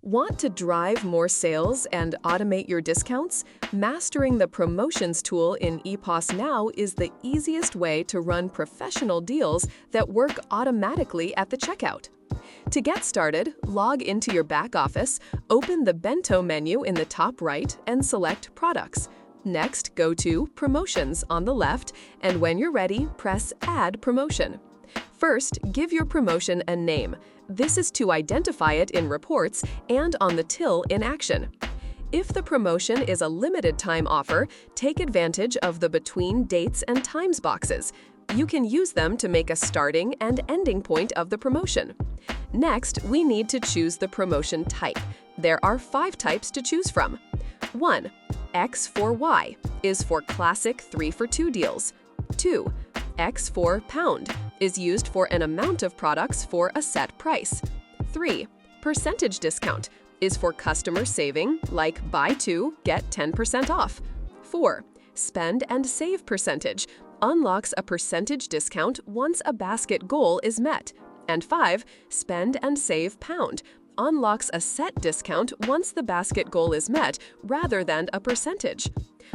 Want to drive more sales and automate your discounts? Mastering the promotions tool in Epos Now is the easiest way to run professional deals that work automatically at the checkout. To get started, log into your back office, open the Bento menu in the top right, and select Products. Next, go to Promotions on the left, and when you're ready, press Add Promotion. First, give your promotion a name. This is to identify it in reports and on the till in action. If the promotion is a limited time offer, take advantage of the Between Dates and Times boxes. You can use them to make a starting and ending point of the promotion. Next, we need to choose the promotion type. There are 5 types to choose from. 1. X for Y is for classic 3-for-2 deals. 2. X for Pound is used for an amount of products for a set price. 3. Percentage discount is for customer saving, like buy 2, get 10% off. 4. Spend and save percentage unlocks a percentage discount once a basket goal is met. And 5. Spend and save Pound unlocks a set discount once the basket goal is met rather than a percentage.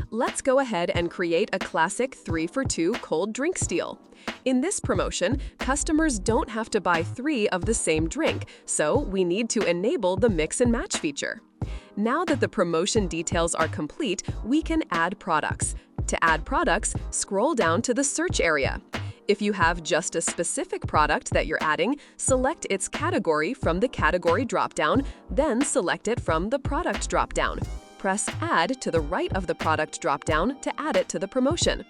Let's go ahead and create a classic 3-for-2 cold drinks deal. In this promotion, customers don't have to buy 3 of the same drink, so we need to enable the mix and match feature. Now that the promotion details are complete, we can add products. To add products, scroll down to the search area. If you have just a specific product that you're adding, select its category from the category dropdown, then select it from the product dropdown. Press Add to the right of the product dropdown to add it to the promotion.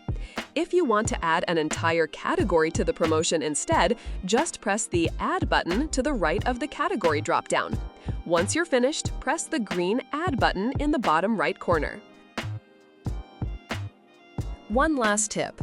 If you want to add an entire category to the promotion instead, just press the Add button to the right of the category dropdown. Once you're finished, press the green Add button in the bottom right corner. One last tip.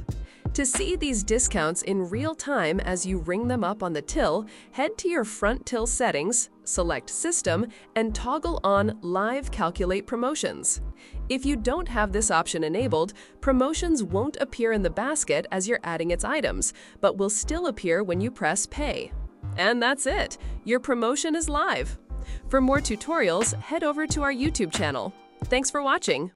To see these discounts in real time as you ring them up on the till, head to your front till settings, select System, and toggle on Live Calculate Promotions. If you don't have this option enabled, promotions won't appear in the basket as you're adding its items, but will still appear when you press Pay. And that's it! Your promotion is live! For more tutorials, head over to our YouTube channel. Thanks for watching!